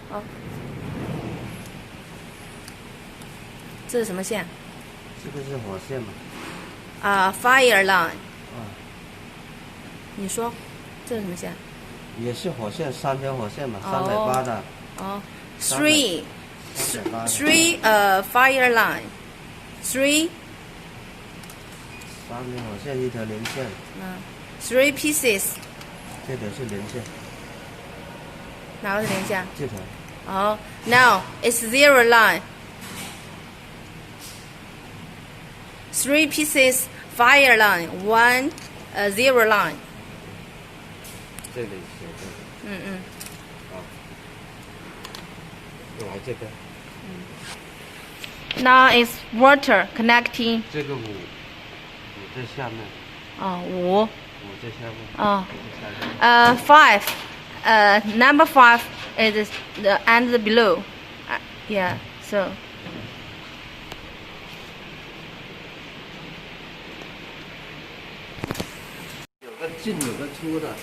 好，这是什么线？这个是火线嘛？fire line。啊，你说，这是什么线？也是火线，3条火线嘛，380的。哦，three fire line，three。3条火线，1条连线。three pieces。这条是连线。哪个是连线？这条。哦 ，now it's zero line。Three pieces fire line, one zero line。这里写的。好。来这个。Now it's water connecting。这个5在下面。5在下面。5 number 5 is the and below。Yeah, so。有个进有个出的。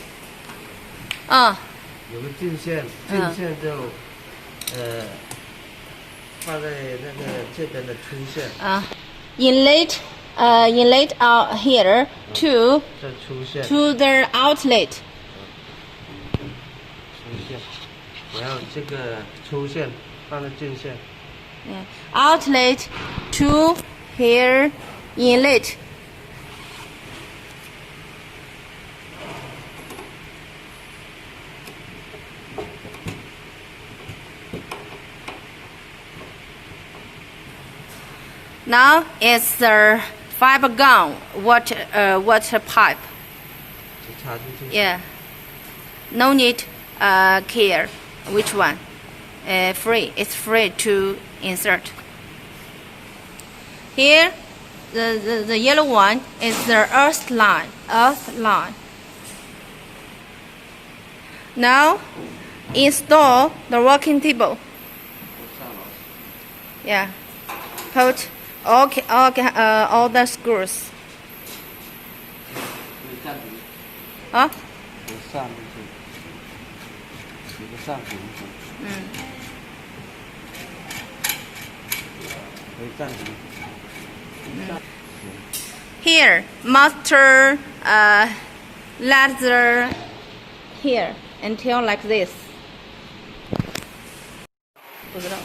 有个进线，进线就放在那个这边的出线。inlet out here to 这出线。to the outlet。出线，然后这个出线放在进线。outlet to here inlet。Now it's the fiber gun water pipe。插进去。Yeah. No need care which one. Free. It's free to insert. Here, the yellow one is the earth line. Earth line. Now, install the working table. Yeah. Put all the screws. 啊？上进去，一个上平衡。可以暂停。Here, master ladder here until like this. 不知道。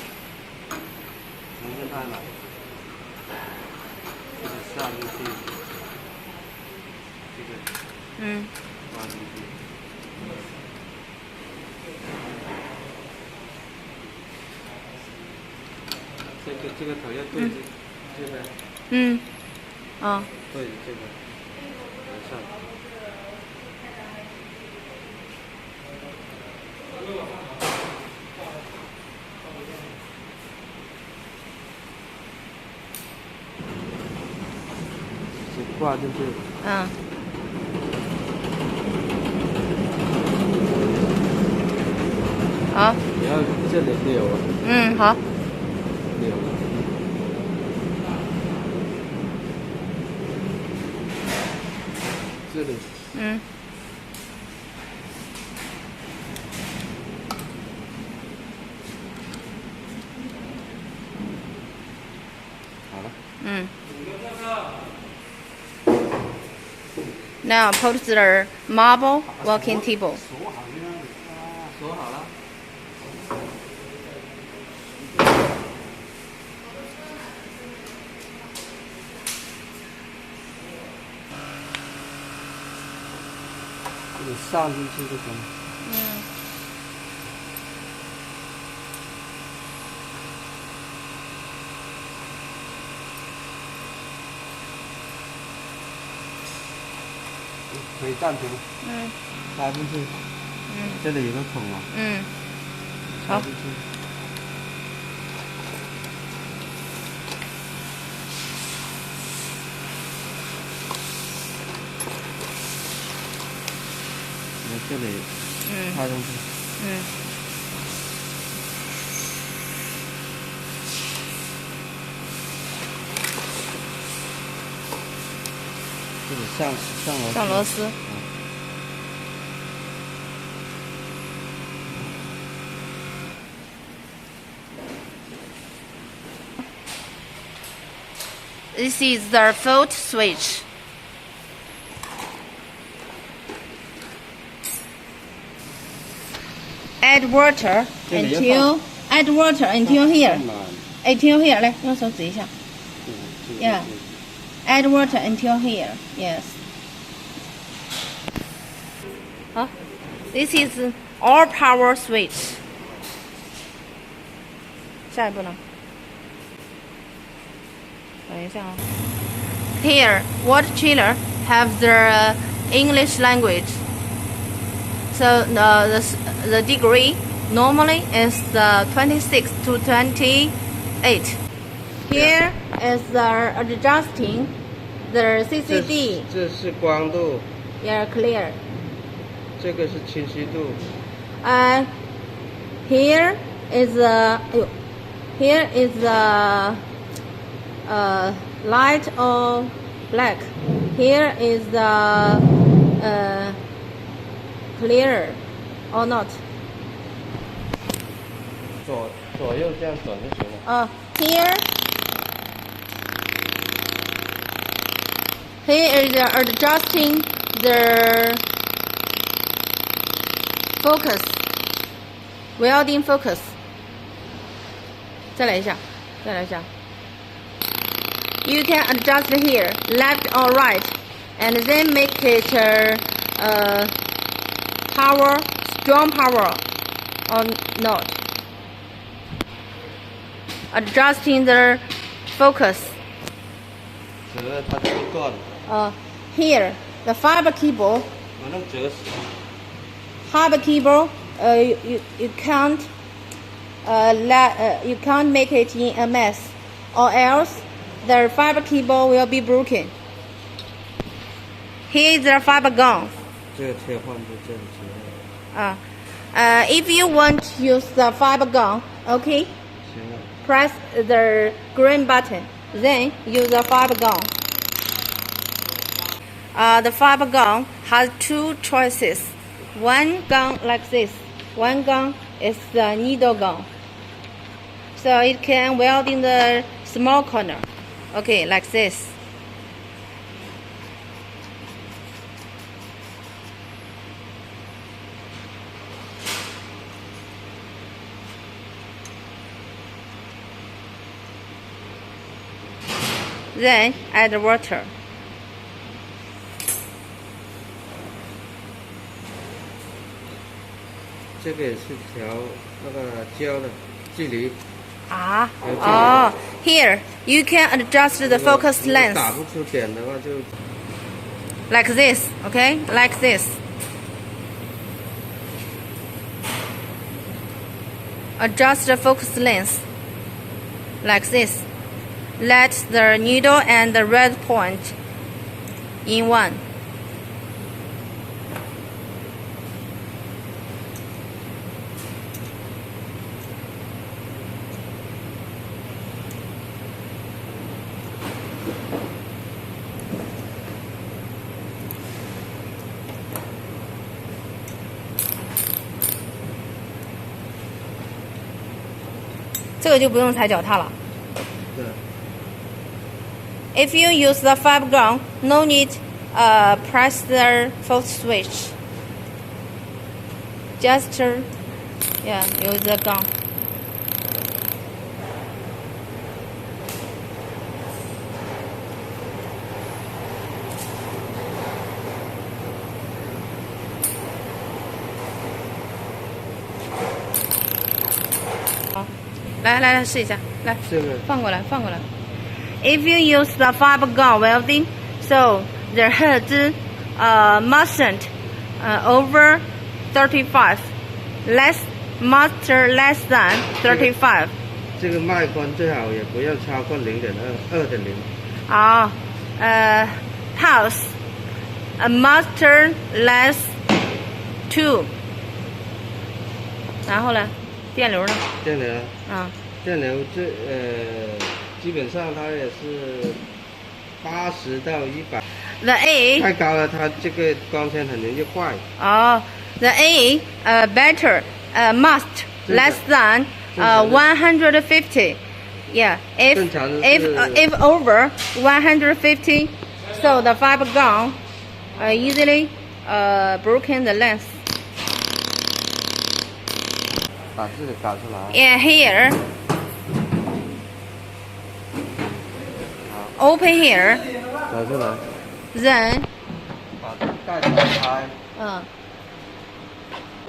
能跟它了。这个上进去，这个。放进去。这个头要对着这边。对着这个往上。挂进去。好。你要这里扭啊。好。扭。这里。好了。Now put the marble working table. 锁好了。你上进去就行了。可以暂停。插进去。这里有个孔啊。插进去。这里插进去。这里上螺丝。This is the fault switch. Add water until here. Until here. 来，用手指一下。Yeah. Add water until here. Yes. This is all power switch. 下一步呢？等一下啊。Here, water chiller have the English language. So the degree normally is 26 to 28. Here is the adjusting the CCD. 这是光度。 Yeah, clear. 这个是清晰度。Here is the light or black. Here is the clear or not. 左右这样转就行了。Here is adjusting the focus, welding focus. 再来一下。You can adjust here, left or right, and then make it power, strong power or not. Adjusting the focus. 折了它就会断。Here, the fiber cable. 把它折死。Fiber cable, you can't you can't make it in a mess, or else the fiber cable will be broken. Here is the fiber gun. 这个切换就这样子。If you want to use the fiber gun, okay, 行了。 press the green button, then use the fiber gun. The fiber gun has two choices. One gun like this, one gun is the needle gun. So it can weld in the small corner. Okay, like this. Then add water. 这个也是调那个胶的距离。Here you can adjust the focus length. 打不出点的话就 like this, okay? Like this. Adjust the focus length like this. Let the needle and the red point in one. This 就不用踩脚踏了。If you use the fiber gun, no need press the fault switch. Just use the gun.来试一下，来，放过来。If you use the fiber gun welding, so the head mustn't over 35, must less than 35. 这个脉宽最好也不要超过0.2.0。Pulse must less 2. 然后呢？电流呢？电流电流基本上它也是80到100。The A 太高了，它这个光纤很容易坏。The A better must less than 150. Yeah, 正常的是 if over 150, so the fiber gum easily broken the length. 把这个搞出来。 And here, 好， open here, 搞出来。 then 把这个盖子打开，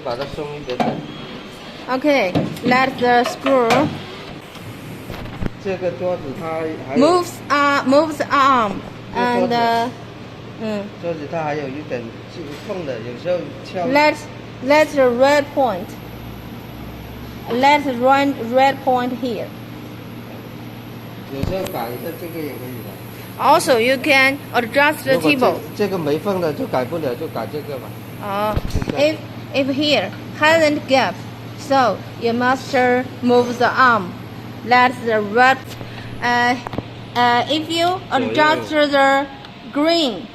把它松一点点。 okay, let the screw 这个桌子它还有 moves the arm 这个桌 and 子桌子它还有一点空的，有时候敲。 let the red point. Let the red point here. 有时候改一下这个也可以的。 Also, you can adjust the 如果 table. 这个没缝的就改不了，就改这个吧。If here hasn't gap, so you must move the arm. Let the red. If you adjust the green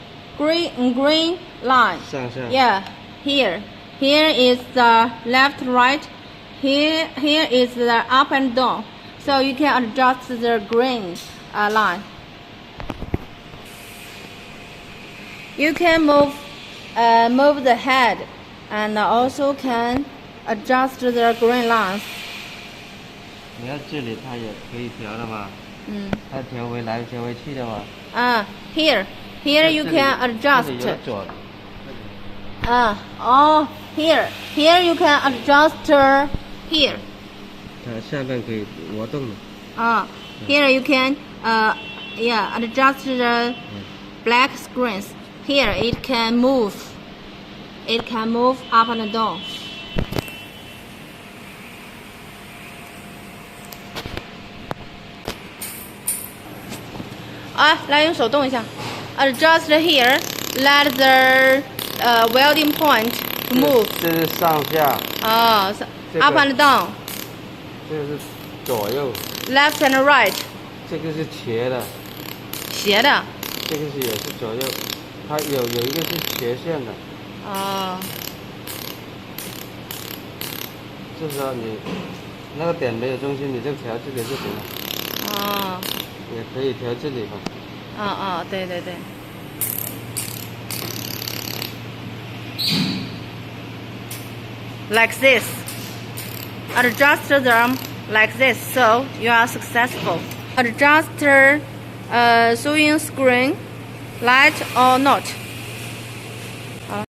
line. 上下。 Yeah, here is the left, right. Here is the up and down. So you can adjust the green line. You can move the head, and also can adjust the green lines. 你看这里它也可以调的嘛。它调回来调回去的嘛。Here you can adjust. 这里有左。Here you can adjust here. 它下面可以活动的。Here you can adjust the black screens. Here it can move. It can move up and down. 来用手动一下。Adjust here. Let the welding point move. 这是上下。Up and down. 这个是左右。 Left and right. 这个是斜的。斜的。这个也是左右，它有一个是斜线的。就是说你那个点没有中心，你就调这里就行了。也可以调这里嘛。对。Like this. Adjust them like this, so you are successful. Adjust sewing screen, light or not.